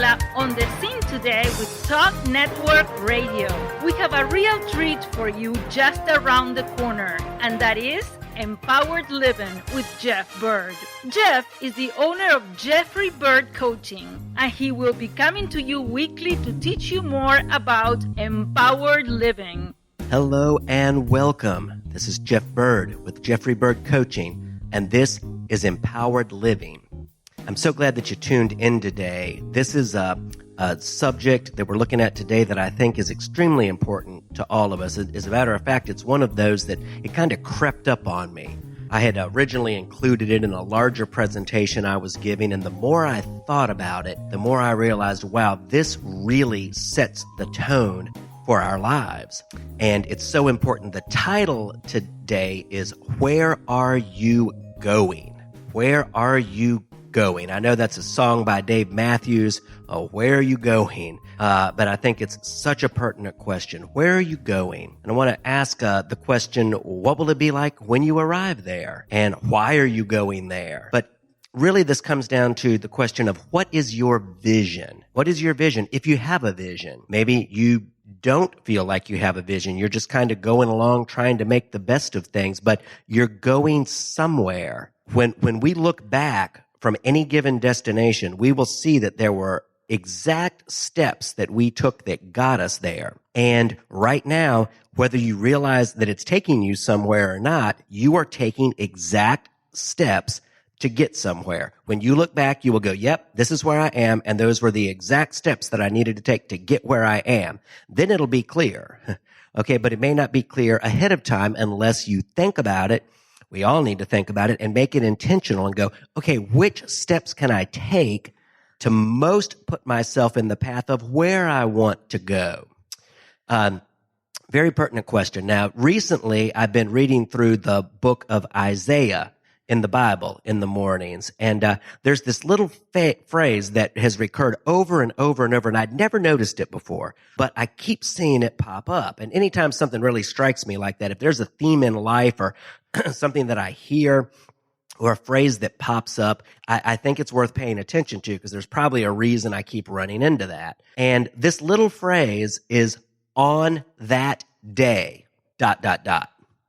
Daniela on the scene today with Talk Network Radio. We have a real treat for you just around the corner, and that is Empowered Living with Jeff Byrd. Jeff is the owner of Jeffrey Byrd Coaching, and he will be coming to you weekly to teach you more about empowered living. Hello and welcome. This is Jeff Byrd with Jeffrey Byrd Coaching, and this is Empowered Living. I'm so glad that you tuned in today. This is a subject that we're looking at today that I think is extremely important to all of us. As a matter of fact, it's one of those that it kind of crept up on me. I had originally included it in a larger presentation I was giving, and the more I thought about it, the more I realized, wow, this really sets the tone for our lives. And it's so important. The title today is, Where Are You Going? Where are you going? I know that's a song by Dave Matthews, Where Are You Going? But I think it's such a pertinent question. Where are you going? And I want to ask the question, what will it be like when you arrive there? And why are you going there? But really, this comes down to the question of, what is your vision? What is your vision? If you have a vision, maybe you don't feel like you have a vision. You're just kind of going along trying to make the best of things, but you're going somewhere. When we look back from any given destination, we will see that there were exact steps that we took that got us there. And right now, whether you realize that it's taking you somewhere or not, you are taking exact steps to get somewhere. When you look back, you will go, yep, this is where I am, and those were the exact steps that I needed to take to get where I am. Then it'll be clear. Okay, but it may not be clear ahead of time unless you think about it. We all need to think about it and make it intentional and go, okay, which steps can I take to most put myself in the path of where I want to go? Very pertinent question. Now, recently, I've been reading through the book of Isaiah in the Bible in the mornings. And there's this little phrase that has recurred over and over and over, and I'd never noticed it before, but I keep seeing it pop up. And anytime something really strikes me like that, if there's a theme in life or something that I hear or a phrase that pops up, I think it's worth paying attention to, because there's probably a reason I keep running into that. And this little phrase is, on that day, ...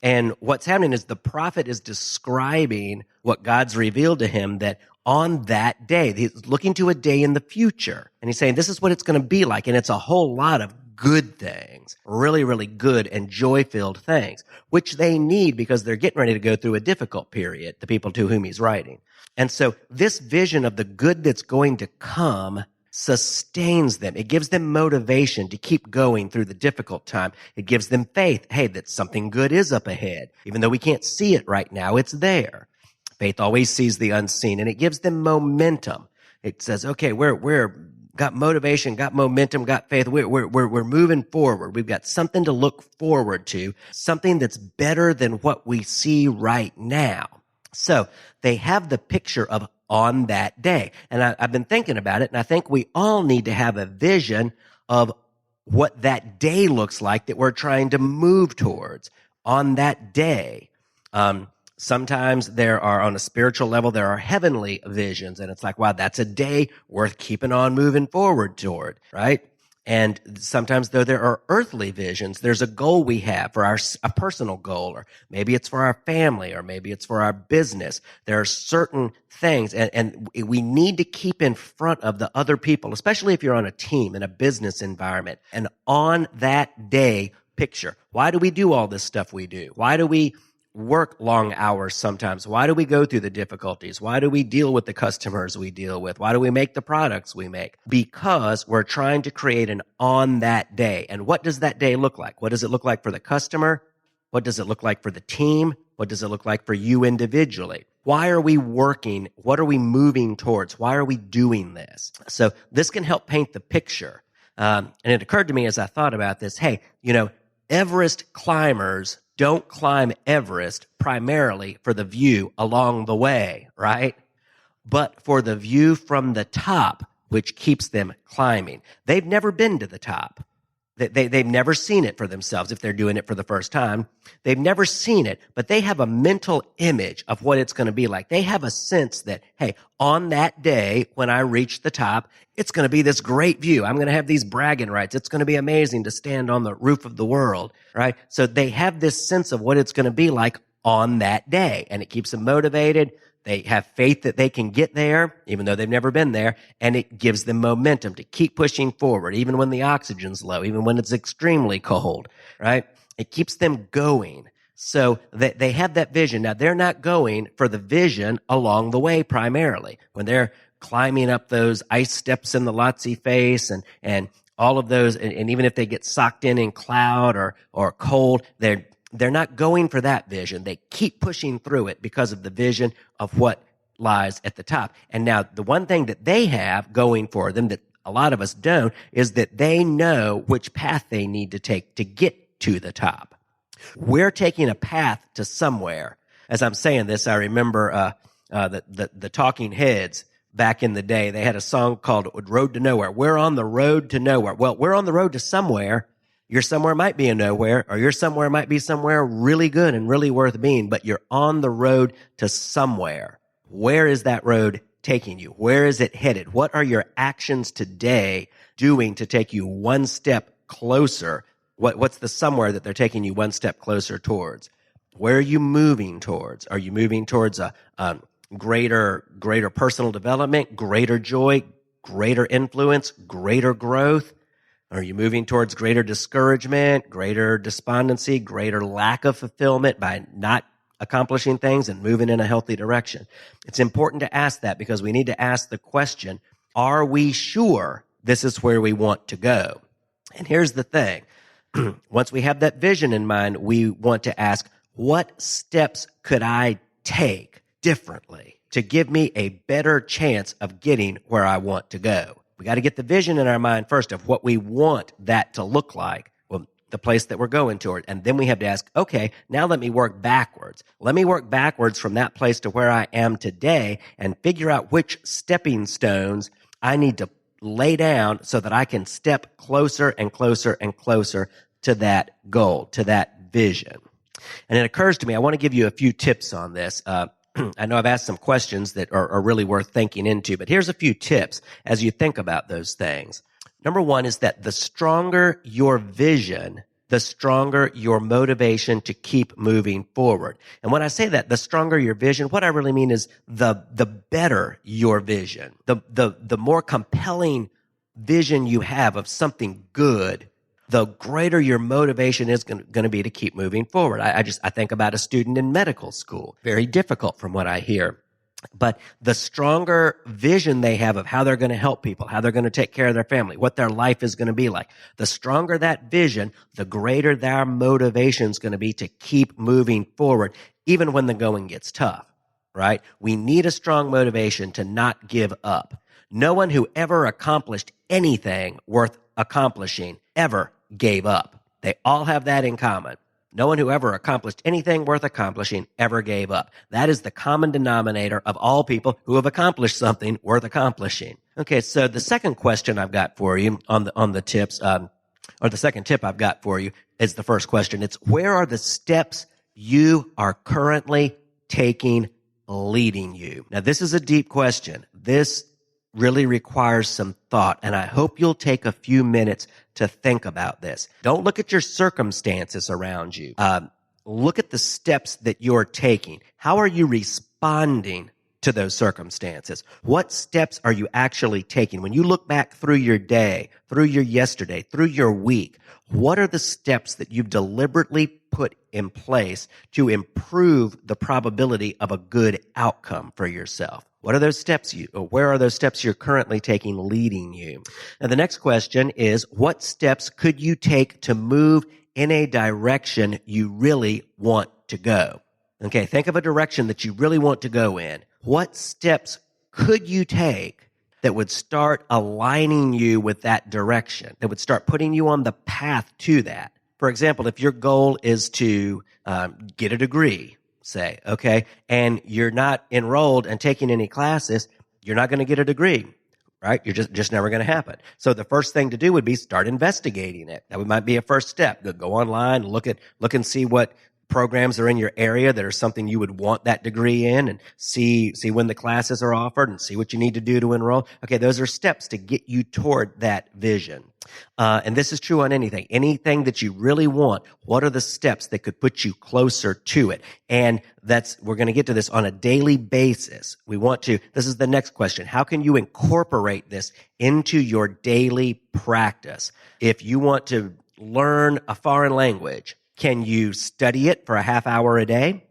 And what's happening is the prophet is describing what God's revealed to him, that on that day, he's looking to a day in the future. And he's saying, this is what it's going to be like. And it's a whole lot of good things, really, really good and joy-filled things, which they need because they're getting ready to go through a difficult period, the people to whom he's writing. And so this vision of the good that's going to come sustains them. It gives them motivation to keep going through the difficult time. It gives them faith, hey, that something good is up ahead. Even though we can't see it right now, it's there. Faith always sees the unseen, and it gives them momentum. It says, okay, we're got motivation, got momentum, got faith. We're moving forward. We've got something to look forward to, something that's better than what we see right now. So they have the picture of on that day. And I've been thinking about it, and I think we all need to have a vision of what that day looks like that we're trying to move towards on that day. Sometimes there are, on a spiritual level, there are heavenly visions, and it's like, wow, that's a day worth keeping on moving forward toward, right? And sometimes, though, there are earthly visions. There's a goal we have for a personal goal, or maybe it's for our family, or maybe it's for our business. There are certain things, and we need to keep in front of the other people, especially if you're on a team in a business environment. And on that day picture, why do we do all this stuff we do? Why do we work long hours sometimes? Why do we go through the difficulties? Why do we deal with the customers we deal with? Why do we make the products we make? Because we're trying to create an on that day. And what does that day look like? What does it look like for the customer? What does it look like for the team? What does it look like for you individually? Why are we working? What are we moving towards? Why are we doing this? So this can help paint the picture. And it occurred to me as I thought about this, hey, Everest climbers don't climb Everest primarily for the view along the way, right? But for the view from the top, which keeps them climbing. They've never been to the top. They've never seen it for themselves if they're doing it for the first time. They've never seen it, but they have a mental image of what it's going to be like. They have a sense that, hey, on that day when I reach the top, it's going to be this great view. I'm going to have these bragging rights. It's going to be amazing to stand on the roof of the world, right? So they have this sense of what it's going to be like on that day, and it keeps them motivated. They have faith that they can get there, even though they've never been there, and it gives them momentum to keep pushing forward, even when the oxygen's low, even when it's extremely cold, right? It keeps them going. So they have that vision. Now, they're not going for the vision along the way primarily. When they're climbing up those ice steps in the Lhotse face and all of those, and even if they get socked in cloud or cold, they're not going for that vision. They keep pushing through it because of the vision of what lies at the top. And now the one thing that they have going for them that a lot of us don't is that they know which path they need to take to get to the top. We're taking a path to somewhere. As I'm saying this, I remember the Talking Heads back in the day. They had a song called Road to Nowhere. We're on the road to nowhere. Well, we're on the road to somewhere. Your somewhere might be a nowhere, or your somewhere might be somewhere really good and really worth being, but you're on the road to somewhere. Where is that road taking you? Where is it headed? What are your actions today doing to take you one step closer? What's the somewhere that they're taking you one step closer towards? Where are you moving towards? Are you moving towards a greater personal development, greater joy, greater influence, greater growth? Are you moving towards greater discouragement, greater despondency, greater lack of fulfillment by not accomplishing things and moving in a healthy direction? It's important to ask that because we need to ask the question, are we sure this is where we want to go? And here's the thing. Once we have that vision in mind, we want to ask, what steps could I take differently to give me a better chance of getting where I want to go? We got to get the vision in our mind first of what we want that to look like, well, the place that we're going toward. And then we have to ask, okay, now let me work backwards. Let me work backwards from that place to where I am today and figure out which stepping stones I need to lay down so that I can step closer and closer and closer to that goal, to that vision. And it occurs to me, I want to give you a few tips on this. I know I've asked some questions that are really worth thinking into, but here's a few tips as you think about those things. Number one is that the stronger your vision, the stronger your motivation to keep moving forward. And when I say that, the stronger your vision, what I really mean is the better your vision, the more compelling vision you have of something good, the greater your motivation is going to be to keep moving forward. I think about a student in medical school. Very difficult from what I hear. But the stronger vision they have of how they're going to help people, how they're going to take care of their family, what their life is going to be like, the stronger that vision, the greater their motivation is going to be to keep moving forward, even when the going gets tough, right? We need a strong motivation to not give up. No one who ever accomplished anything worth accomplishing ever gave up. They all have that in common. No one who ever accomplished anything worth accomplishing ever gave up. That is the common denominator of all people who have accomplished something worth accomplishing. Okay, so the second question I've got for you on the tips, or the second tip I've got for you is the first question. It's, where are the steps you are currently taking leading you? Now, this is a deep question. This really requires some thought, and I hope you'll take a few minutes to think about this. Don't look at your circumstances around you. Look at the steps that you're taking. How are you responding to those circumstances? What steps are you actually taking? When you look back through your day, through your yesterday, through your week, what are the steps that you've deliberately put in place to improve the probability of a good outcome for yourself? What are those steps where are those steps you're currently taking leading you? Now, the next question is, what steps could you take to move in a direction you really want to go? Okay, think of a direction that you really want to go in. What steps could you take that would start aligning you with that direction, that would start putting you on the path to that? For example, if your goal is to get a degree, say, okay, and you're not enrolled and taking any classes, you're not going to get a degree. right? You're just never going to happen. So the first thing to do would be start investigating it. That might be a first step. Go online, look and see what programs are in your area that are something you would want that degree in, and see when the classes are offered and see what you need to do to enroll. Okay, those are steps to get you toward that vision. And this is true on anything that you really want. What are the steps that could put you closer to it? And we're going to get to this on a daily basis. This is the next question. How can you incorporate this into your daily practice? If you want to learn a foreign language, can you study it for a half hour a day?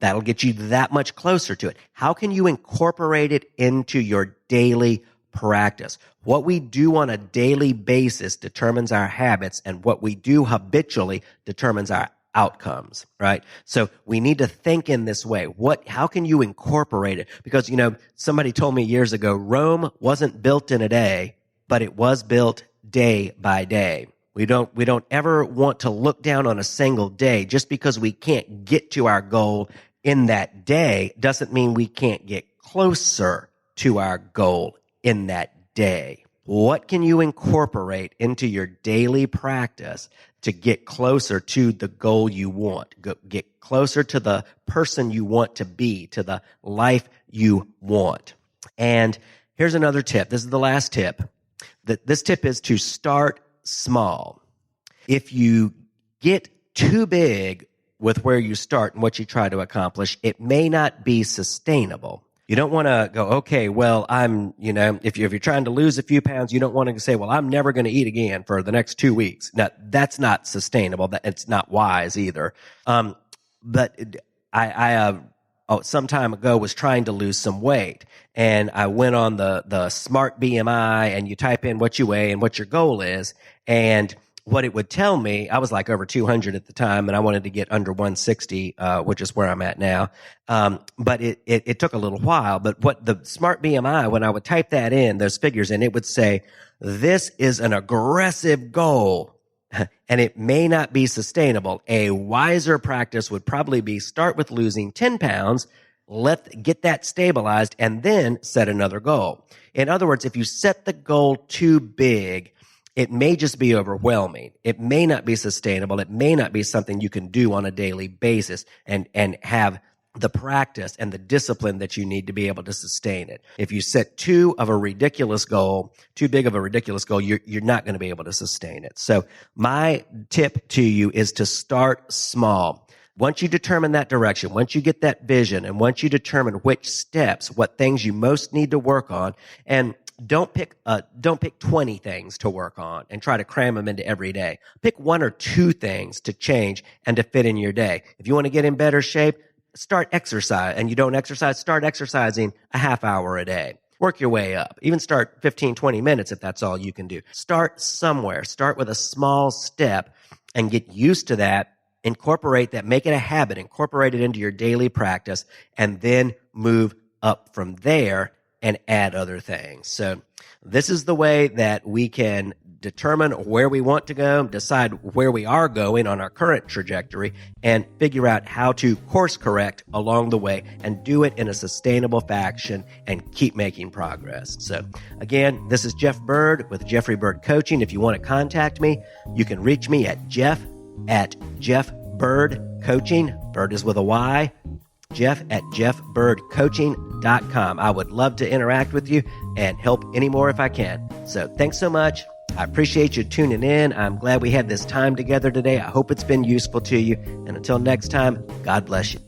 That'll get you that much closer to it. How can you incorporate it into your daily practice? What we do on a daily basis determines our habits, and what we do habitually determines our outcomes, right? So we need to think in this way. How can you incorporate it? Because, somebody told me years ago, Rome wasn't built in a day, but it was built day by day. We don't ever want to look down on a single day. Just because we can't get to our goal in that day doesn't mean we can't get closer to our goal in that day. What can you incorporate into your daily practice to get closer to the goal you want? Get closer to the person you want to be, to the life you want. And here's another tip. This is the last tip. This tip is to start small. If you get too big with where you start and what you try to accomplish, it may not be sustainable. You don't want to go, okay, well, if you're trying to lose a few pounds, you don't want to say, well, I'm never going to eat again for the next 2 weeks. Now, that's not sustainable. It's not wise either. But I some time ago was trying to lose some weight, and I went on the Smart BMI, and you type in what you weigh and what your goal is, and what it would tell me, I was like over 200 at the time, and I wanted to get under 160, which is where I'm at now. But it took a little while. But what the Smart BMI, when I would type that in, those figures in, it would say, this is an aggressive goal, and it may not be sustainable. A wiser practice would probably be start with losing 10 pounds, get that stabilized, and then set another goal. In other words, if you set the goal too big, it may just be overwhelming. It may not be sustainable. It may not be something you can do on a daily basis and have the practice and the discipline that you need to be able to sustain it. If you set too big of a ridiculous goal, you're not going to be able to sustain it. So my tip to you is to start small. Once you determine that direction, once you get that vision, and once you determine which steps, what things you most need to work on, and don't pick 20 things to work on and try to cram them into every day. Pick 1 or 2 things to change and to fit in your day. If you want to get in better shape, start exercise. And you don't exercise, start exercising a half hour a day. Work your way up. Even start 15, 20 minutes if that's all you can do. Start somewhere. Start with a small step and get used to that. Incorporate that. Make it a habit. Incorporate it into your daily practice, and then move up from there and add other things. So this is the way that we can determine where we want to go, decide where we are going on our current trajectory, and figure out how to course correct along the way and do it in a sustainable fashion and keep making progress. So again, this is Jeff Byrd with Jeffrey Byrd Coaching. If you want to contact me, you can reach me at Jeff@JeffByrdCoaching. Byrd is with a Y. Jeff@JeffByrdCoaching.com. I would love to interact with you and help any more if I can. So thanks so much. I appreciate you tuning in. I'm glad we had this time together today. I hope it's been useful to you. And until next time, God bless you.